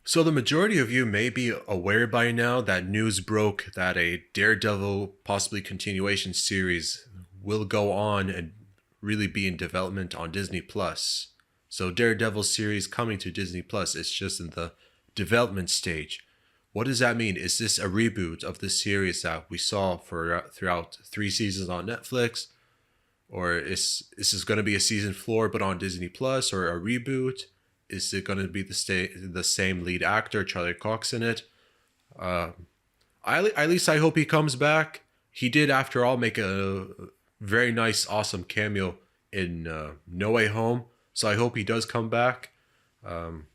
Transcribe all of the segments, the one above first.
So the majority of you may be aware by now that news broke that a Daredevil possibly continuation series will go on and really be in development on Disney Plus. So Daredevil series coming to Disney Plus is just in the development stage. What does that mean? Is this a reboot of the series that we saw for throughout 3 seasons on Netflix, or is this going to be a season 4 but on Disney Plus, or a reboot? Is it going to be the same lead actor, Charlie Cox, in it? Uh, at least I hope he comes back. He did, after all, make a very nice, awesome cameo in No Way Home. So I hope he does come back. Um,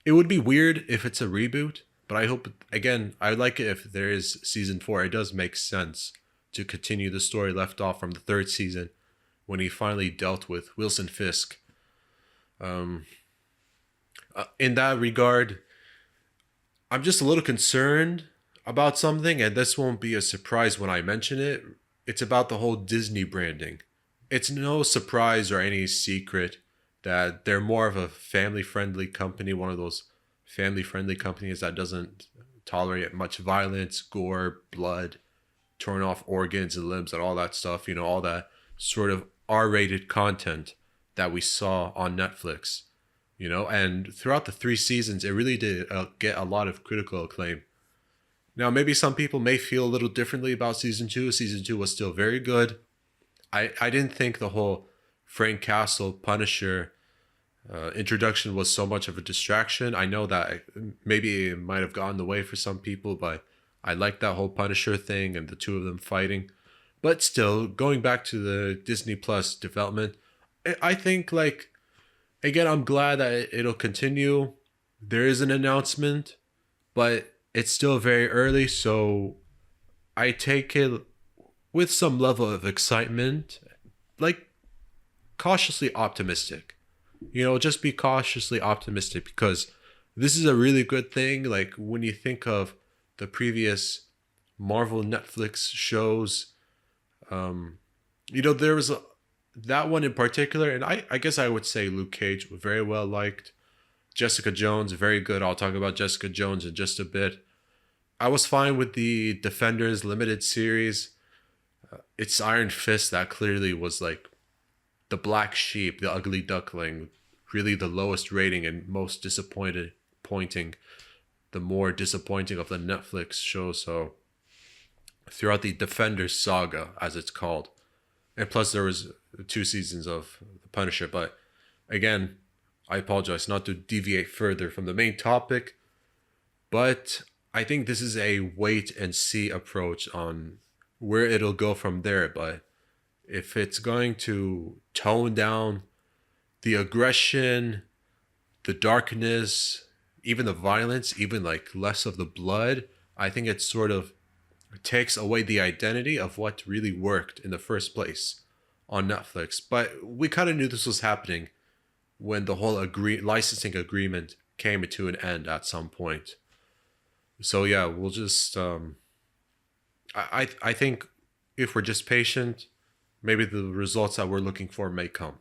it would be weird if it's a reboot, but I hope, again, I like it if there is season 4. It does make sense to continue the story left off from the third season when he finally dealt with Wilson Fisk. Um, in that regard, I'm just a little concerned about something, and this won't be a surprise when I mention it. It's about the whole Disney branding. It's no surprise or any secret that they're more of a family friendly company, one of those family friendly companies that doesn't tolerate much violence, gore, blood, torn off organs and limbs, and all that stuff, all that sort of R rated content that we saw on Netflix. And throughout the 3 seasons, it really did get a lot of critical acclaim. Now, maybe some people may feel a little differently about season 2. Season 2 was still very good. I didn't think the whole Frank Castle Punisher introduction was so much of a distraction. I know that maybe it might have gotten the way for some people, but I liked that whole Punisher thing and the two of them fighting. But still, going back to the Disney Plus development, I think, again, I'm glad that it'll continue. There is an announcement, but it's still very early, so I take it with some level of excitement, like cautiously optimistic. Just be cautiously optimistic, because this is a really good thing. Like, when you think of the previous Marvel Netflix shows, there was that one in particular, and I guess I would say Luke Cage was very well liked. Jessica Jones, very good. I'll talk about Jessica Jones in just a bit. I was fine with the Defenders limited series. It's Iron Fist that clearly was like the black sheep, the ugly duckling, really the lowest rating and most pointing, the more disappointing of the Netflix shows. So throughout the Defenders saga, as it's called, and plus there was 2 seasons of The Punisher. But again, I apologize not to deviate further from the main topic, but I think this is a wait and see approach on where it'll go from there. But if it's going to tone down the aggression, the darkness, even the violence, even like less of the blood, I think it sort of takes away the identity of what really worked in the first place on Netflix. But we kind of knew this was happening when the whole licensing agreement came to an end at some point. So yeah, we'll just I think if we're just patient, maybe the results that we're looking for may come.